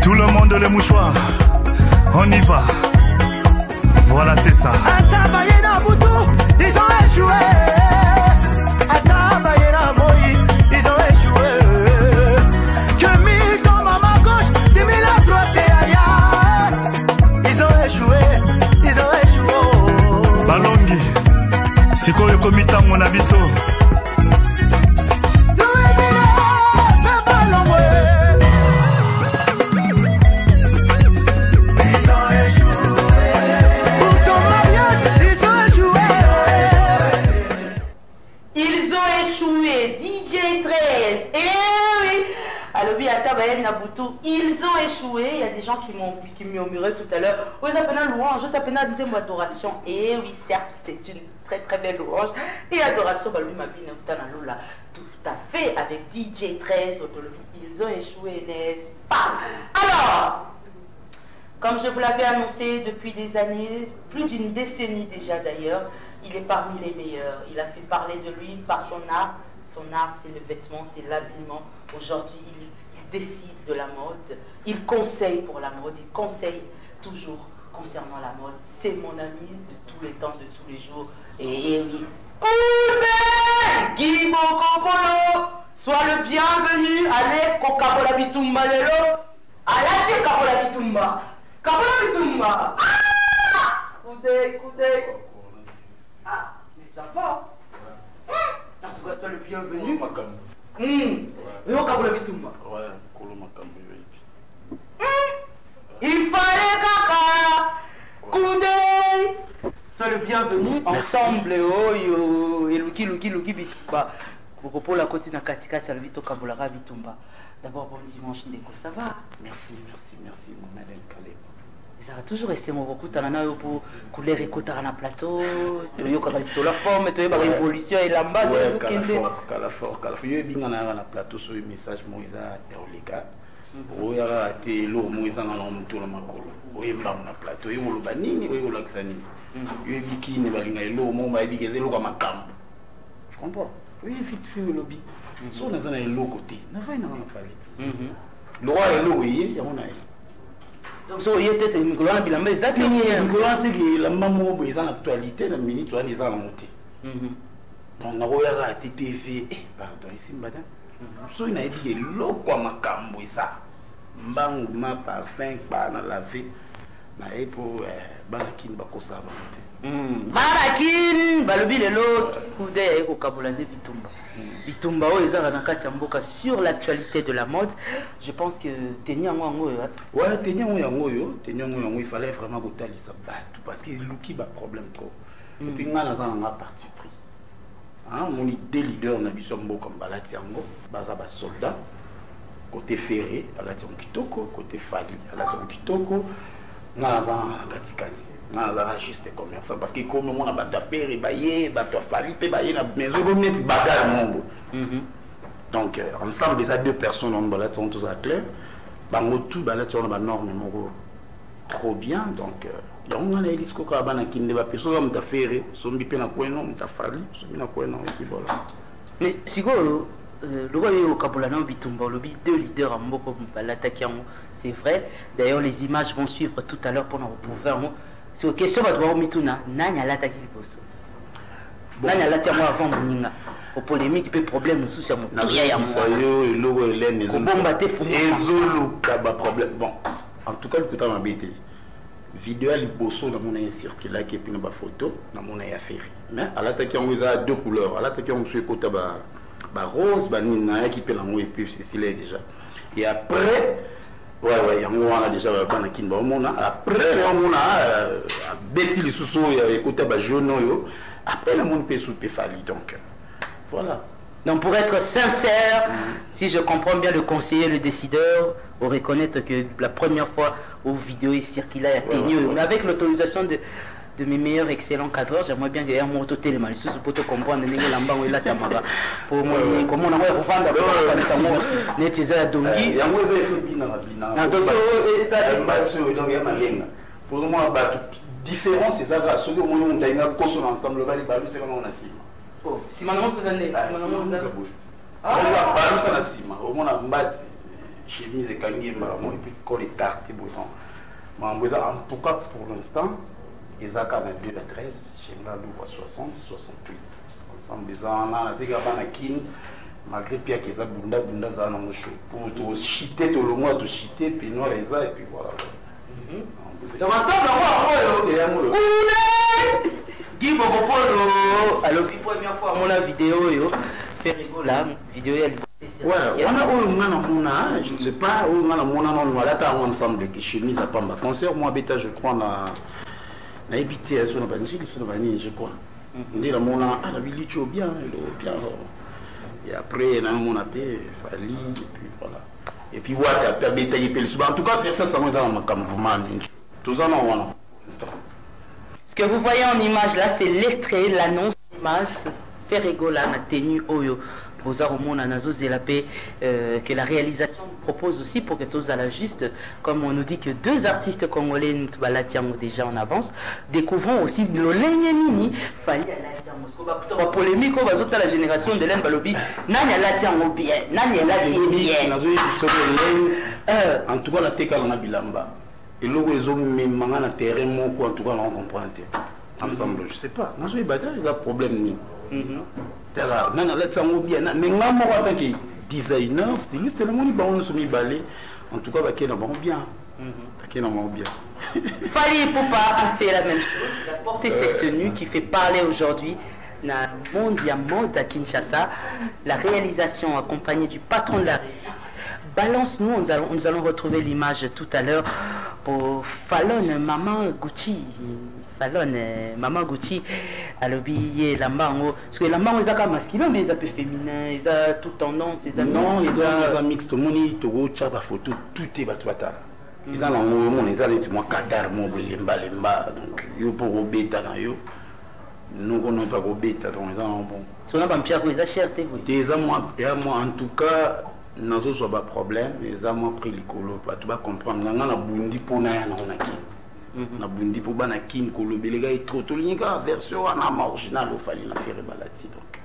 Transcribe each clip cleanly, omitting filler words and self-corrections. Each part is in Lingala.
Tout le monde les mouchoirs. On y va. Voilà, c'est ça. Atabayena Boutou, ils ont échoué. Atabayena Moïse, ils ont échoué. Que 1000 tombent à ma gauche, 10 000 à droite et ailleurs. Ils ont échoué, ils ont échoué. Balongi, Sikoyo Komita Monabiso. Ils ont échoué. Il y a des gens qui murmuraient tout à l'heure. Oh, ça s'appelle une louange, ça s'appelle une deuxième adoration. Et oui, certes, c'est une très très belle louange. Et adoration, bah, lui, ma vie, tout à fait, avec DJ 13, ils ont échoué, n'est-ce pas? Alors, comme je vous l'avais annoncé depuis des années, plus d'une décennie déjà d'ailleurs, il est parmi les meilleurs. Il a fait parler de lui par son art. Son art, c'est le vêtement, c'est l'habillement. Aujourd'hui, il décide de la mode, il conseille pour la mode, il conseille toujours concernant la mode. C'est mon ami de tous les temps, de tous les jours. Et oui, Guy Bokopolo, sois le bienvenu. Allez, Kokabola Bitumba Lelo. Allez, Kabola Bitumba. Kabola Bitumba. Ah! Koudé. Ah, mais ça va. En tout cas, sois le bienvenu. Il fallait Kaka Koudé. Sois le bienvenu ensemble. Oh, Luki Bitumba. Pour la côté de Katika Chalvito Kabolara Bitumba. D'abord, bon dimanche, Ndeko, ça va? Merci, mon madame Caleb. Ça a toujours essayé mon beaucoup de pour couler écouter un plateau. Tu as sur la forme, tu as une révolution et l'amba. Calafort. Il y a un plateau sur le message Moïse Eolika. Il y a un lourd Moïse en allant tout le macolo. Il y a un plateau. Il y a un banini, il y a un laxani. Il y a un bikini, il y a un lourd, il y a un lourd à ma camp. Je comprends. Oui, vite fait le lobby. Si on a un lourd côté, on va y aller. Le roi est lourd, il y a un donc, c'est une grande bilamba. C'est que la maman est en actualité, la minute où elle est en montée. Donc, on a regardé TV. Pardon, ici, madame. So, il a dit que l'eau comme un cambo, ça. Mbang, ma parfum, pas dans la vie. Mais pour Barakin, Bakosa, Barakin, Balobi, l'autre, Koudé, Kokabolande, Bitumba. Bitumba, sur l'actualité de la mode, je pense que il fallait vraiment goûter ça parce que Luki a problème trop. Et puis on a un parti pris. Mon idée leader na biso comme Balatiango, baza ba soldat côté ferré, Balatiango Kitoko, côté Fali, Balatiango Kitoko, na za katikati. Na za juste commerçant parce que comme on a ba père baye, ba to Fali pe baye na maison ko net bagarre monde. Donc ensemble les deux personnes on Balatiango tous à clair. Bango tout Balatiango ba norme moko trop bien donc on a les discours quand bana kinde ba personne on t'a ferré, son bi pe na kweno, on t'a Fali, son bi na kweno et puis voilà. Mais Sigolo le roi au Kabolana Bitumba, le deux leaders en Mboko Balatakiango, c'est vrai. D'ailleurs, les images vont suivre tout à l'heure pour nous retrouver. C'est une question de Mituna. Nanya l'attaque le boss. Nanya l'attaque avant Moninga. Au polémique, il y a problème nous soucions. Bon, en tout cas, le coup m'a bêté. Vidéo à l'Ibosso dans mon circulé qui est une photo dans mon affaire. Mais à l'attaque, on a deux couleurs. À l'attaque, on suit côté rose, nina qui peut l'envoyer et puis c'est déjà. Et après, on a déjà après on a bêti les sous écouté jaune après le monde peut souper Fali donc voilà. Donc pour être sincère, si je comprends bien le conseiller, le décideur, on reconnaître que la première fois où vidéo est circulée à Ténieux, mais avec l'autorisation de mes meilleurs excellents cadreurs, j'aimerais bien qu'il y ait un mot téléman, pour te comprendre, pour moi, comment on a revendre pour moi, différence, c'est ça, ceux qui ont un cosso ensemble, c'est comme on a si. Si maintenant vous en êtes, on a chemise et kangi maramo et puis col et tarte bouton. Mais en tout cas pour l'instant, ils ont quand même 2 adresses. Chez moi, Louvre 60, 68. Ensemble, ils ont là, c'est gabana kin. Malgré puis qu'ils ont bunda za na moucho pour tout chiter tout le mois tout chiter puis noir les et puis voilà. Donc ensemble on va Guy Bogopolo alors puis première fois mon la vidéo yo fait rigola vidéo elle ouais on a je ne sais pas on a mon voilà ta ensemble de chemise à Pamba concert moi bêta je crois na habité sur la banque sur la banque je crois on dit la mon la village bien bien et après on a appelé Fali et puis voilà et puis voilà tu as détaillé en tout cas faire ça ça moi ça m'a comme vraiment tout ça non voilà. Ce que vous voyez en image là, c'est l'extrait, l'annonce d'image Ferregola na tenu Oyo. Aux Aromona Nazo Zelapé, que la réalisation nous propose aussi pour que tous à la juste, comme on nous dit que 2 artistes congolais nous déjà en avance, découvrons aussi l'Olenye Mini, Fali à la polémique, on va sauter la génération de l'En Balobi, Nanya Latiango bien, Nanya Latiango bien. En tout cas, la teka na bilamba. Et là où ils ont mis un terrain, en tout cas, on comprend ensemble. Je ne sais pas. Il y a un problème. Mais en tant que designer, styliste, le monde est balé. En tout cas, il y a bien. Fali Poupa a fait la même chose. Il a porté cette tenue qui fait parler aujourd'hui. Dans le monde, il y a mode à Kinshasa. La réalisation accompagnée du patron de la régie. Balance-nous, nous allons retrouver l'image tout à l'heure pour Fallon Maman Gucci. Fallon Maman Gucci a l'obéi Lambango. Parce que Lambango, ils ont masculin, mais ils ont peu féminin, ils ont toute tendance, ils ont non, ils ont mixte, tout le monde est la photo, tout est batouata. Ils ont l'environnement, ils ont les mois cadar, mon lemba, donc ils ont pour bêta dans eux. Nous n'avons pas bêta, donc ils ont bon. Si on a pas pierre, ils ont cher, moi, en tout cas. Nazo soit pas problème les amants pris les colos tu vas comprendre na bundi pour na na bundi pour bana kin kolo belega et trop to linga version na marginal au fali na faire balati donc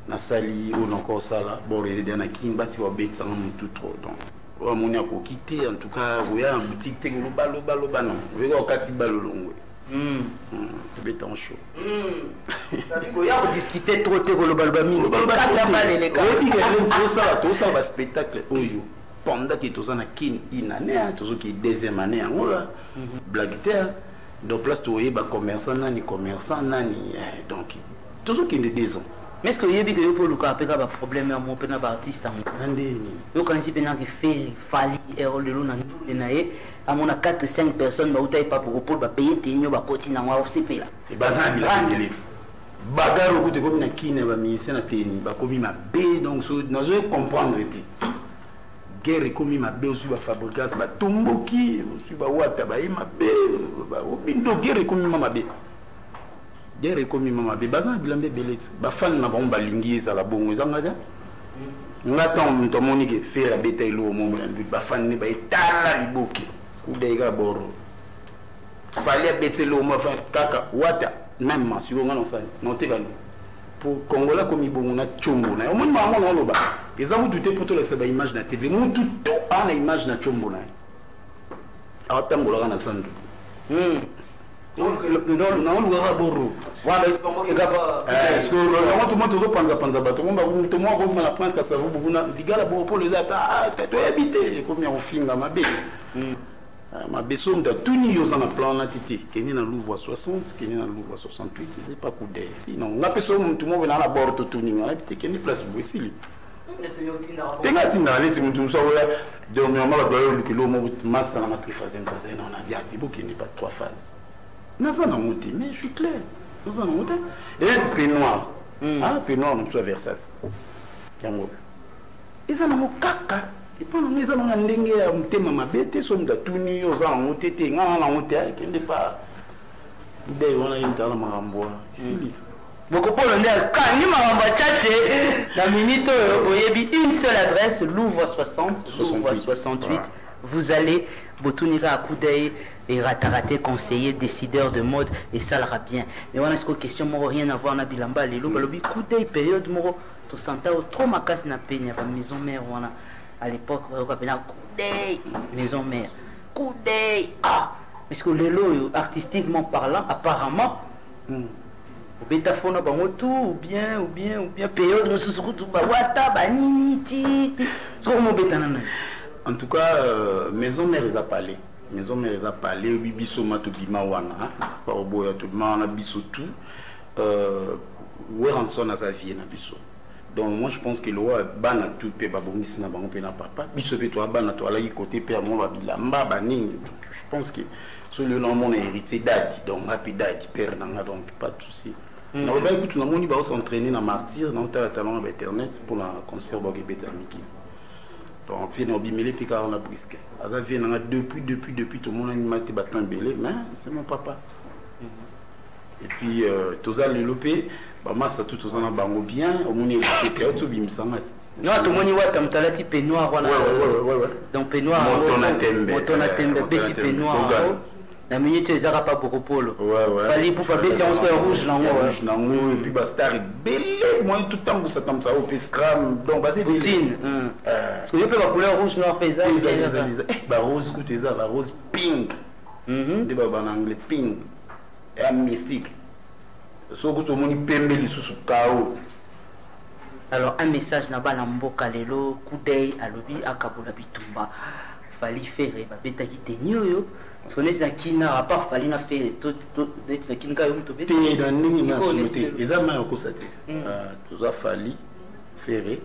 na sali ou encore ça là bon les na kin bati wa bet ça tout trop donc on moni ko quitter en tout cas vous ya en boutique te lo balo non vous ko kati balo longwe tu bête en chaud il y a discuter trop le balbami tout ça va spectacle oyo pendant que tout ça na kin inane tout qui deuxième année en là blague terre donc place tu voyez ba commerçant nani donc tout ça qui est 2 ans. Mais est-ce que vous avez vu que pour le cas, il y a un problème avec un artiste? Vous connaissez bien que fait Fali et Rolelo dans le naïe. À mon 4-5 personnes, bah vous pas pour payer tes nions, bah continuer à avoir CP là. Et bah ça, il a fait l'élite. Bagarre au côté comme na qui ne va ministre na teni, bah comme ma B donc nous devons comprendre été. Guerre comme ma B aussi va fabriquer, bah tomboki aussi bah wata bah ma B, bah obindo guerre comme ma B. Guerre comme maman be bazan bilambe belete ba fan na bomba lingi za la bongo za ngada ngaton to monike faire beta ilo mo mo ndu ba fan ni ba etala liboki ku deiga boro fallait beta lo mo fa kaka wata même masio ngano sa non te bani pour Congola comme bongo na chombo na o mo ma mo lo ba eza vous douter pour tout la ba image na TV mo tout en image na chombo na atambola na sandu non le raboro voilà est-ce que on monte tout panza bato on va tout moi comme la prince ka ça vous na digala pour les ata tu habiter comme on finga ma bête ma besoin de tout nios en plan la titi qui est dans Louvre 60 qui est dans Louvre 68 c'est pas coup d'œil sinon on a personne tout monde dans la bord tout ni on habite qui est place vous ici tenga tinda leti mtu msawo ya dernièrement la période que l'homme masse na matriphase mtaza on a bien dit qui n'est pas 3 phases. Non, ça n'a pas mais je suis clair. Non, ça n'a pas et là, c'est plus noir. Ah, plus noir, on soit Versace. Et ça n'a pas caca. Et puis, on a un dengue à un thème à ma bête, somme de tout nu, aux gens, on était, on a un hôtel qui n'est pas. On a une telle maramboa. C'est lit. Beaucoup pour le dire, quand il m'a envoyé la minute, une seule adresse, Louvre 60, Louvre 68. Vous allez, Botunira à coup d'œil. Et rataraté conseiller décideur de mode et ça l'ira bien mais on a ce question moi rien à voir na bilamba les loba lobi coup d'œil période moro to santa trop makas na peine la maison mère on a à l'époque on appelait coup d'œil maison mère coup d'œil ah parce que les lots artistiquement parlant apparemment au bétafona bango tout ou bien période nous sous tout ba wata ba nini ti so mo bétanana en tout cas maison mère les a parlé maison mère les a parlé biso mato bima wana par boya tout na biso tout où ranson na sa vie na biso. Donc moi je pense que le roi bana tout pe babongisi na bango pe na papa biso pe toi bana toi là côté père moi babilamba banini. Je pense que sur le nom mon héritier dadi donc happy dadi père nanga donc pas de souci. Na ba écoute na moni ba s'entraîner na martyr na ta talent ba internet pour la concert ba gebeta miki. Donc vient au bimélé puis car on a brisqué. Aza vient na depuis tout le monde a maté battant belé mais c'est mon papa. Et puis tous les lopé bah massa tout aux en bango bien au monde est que tout bim samati. Non tout le monde wa tamtalati peignoir voilà. Ouais. Donc peignoir motona tembe petit peignoir. La minute ils n'aura pas beaucoup polo. Ouais. Fallait pour faire petit on soit rouge là et puis bah star belé moi tout temps vous ça comme ça au scram donc bah c'est poutine. Parce que je peux la couleur rouge noir paysage. Bah rose écoutez ça la rose pink. De bah en anglais pink. Et mystique. So tout le monde pembe les sous chaos. Alors un message na bana mboka lelo coup d'œil à lobi akabola bitumba. Fallait faire ba beta ki tenio parce qu'on est dans kina à part fallait na faire tout d'être dans kina yo to beta. Té dans ningi na souté. Ezama ko saté. Tout a fallu faire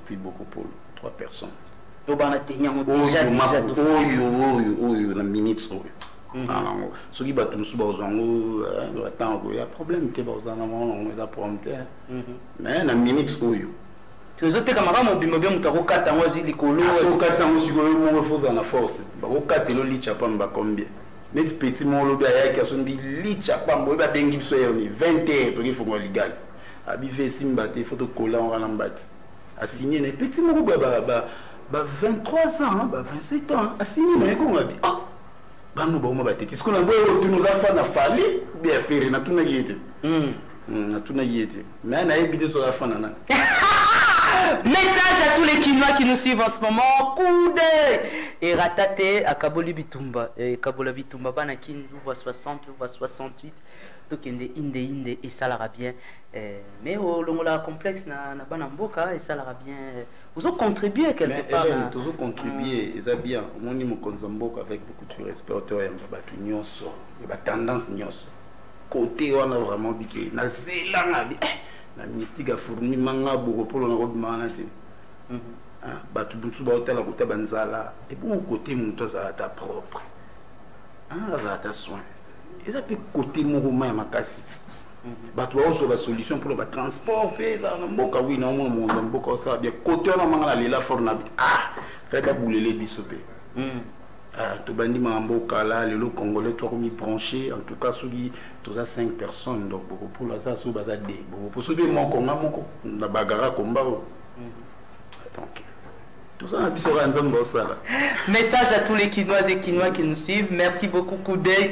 puis beaucoup pour 3 personnes. Do bana tenya mo déjà oyo na minutes oyo. Ce qui bat tout sous bazango attends il y a problème te bazana on les a prompté mais na minute oyo tu zote kama kama bimobia mutako kata ngozi likolo so kata ngozi ko mo refusa na force ba ko kata lo licha pamba combien net petit mon lobi ayaki aso mbi licha pamba ba bengi biso yoni 20 to ki fongo ligal abi ve simba te photo coller on va mbati a signé ne petit mon ba 23 ans ba 27 ans a signé mais ko ngabi banu ba umaba tete sikona boyo tu nous a fait na fali bien faire na tuna yete na tuna yete mais na ebide sur la fin nana. Message à tous les Kinois qui nous suivent en ce moment. Coude et rataté à Kaboli Bitumba et Kabola Bitumba bana kin voix 60 voix 68 donc inde et ça l'ira bien mais au longola complexe na bana mboka et ça l'ira bien vous ont contribué quelque part tous ont contribué et ça bien moni mo konzamboka avec beaucoup de respect auteur ya batu nyonso et ba tendance nyonso côté on a vraiment biké na zela na la mystique a fourni manga beaucoup pour le robe manati batu buntu ba hôtel à côté banzala et bon côté mon toi ça ta propre va ta soin et ça peut côté mon romain ma cassette batu ba so la solution pour le transport fait ça na mboka oui na mon mboka ça bien côté on manga la forna fait ba boulele bisope to bandi mboka là le congolais toi comme branché en tout cas celui tous à 5 personnes donc beaucoup pour la ça sous baza de beaucoup pour celui mon konga moko na bagara komba donc tout ça na biso ranzambo ça là. Message à tous les Kinoises et Kinois qui nous suivent, merci beaucoup coup d'œil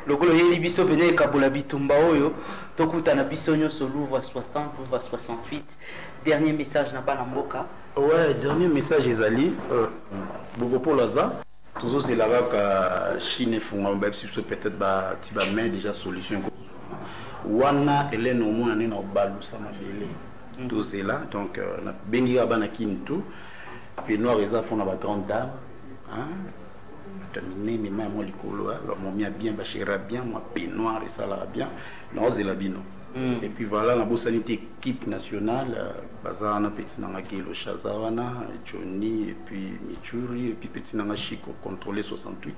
le golo yeli biso bene Kabola Bitumba oyo tokuta na biso nyoso Louvre 60 Louvre 68 dernier message na bana mboka. Ouais, dernier message ezali beaucoup pour la ça toujours c'est là-bas que Chine font peut-être bah tu vas mettre déjà solution wana Hélène au moins na balu sama belé tout c'est là donc na bengi bana kintu puis noir eza pour na ba grande dame hein terminé mais moi likolo alors mon mia bien ba chira bien moi peignoir et ça là bien non c'est la bino et puis voilà la sanité équipe nationale bazana petit nanga kilo chazawana Johnny et puis Michuri et puis petit nanga Chico contrôlé 68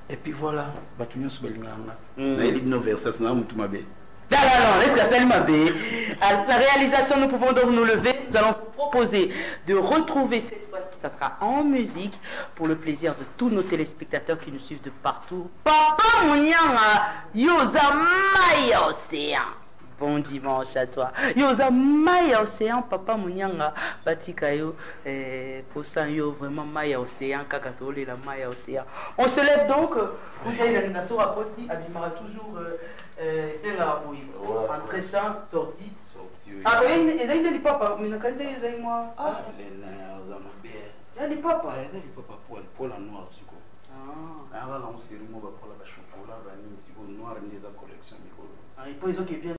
et puis voilà batunyo sobelinganga na elibno versus na mutu mabe. Non, laisse la salle mabé. À la réalisation, nous pouvons donc nous lever. Nous allons vous proposer de retrouver cette fois-ci, ça sera en musique, pour le plaisir de tous nos téléspectateurs qui nous suivent de partout. Papa Mounianga, Yoza Maya Océan. Bon dimanche à toi. Yoza Maya Océan, Papa Mounianga, Batikayo, Posan Yo, vraiment Maya Océan, Kakatole, la Maya Océan. On se lève donc, Ninasso Rapoti, Abimara toujours. C'est la bouille. Entrée champ, sortie. Ah, il y a des papas, mais il y a des moi. Ah, les nains, ya lipapa eza lipapa poil ya noir sikoyo kaka ngo série mo bapola bachokola banini sikoyo noir nde eza collection mikolo po ezoki bien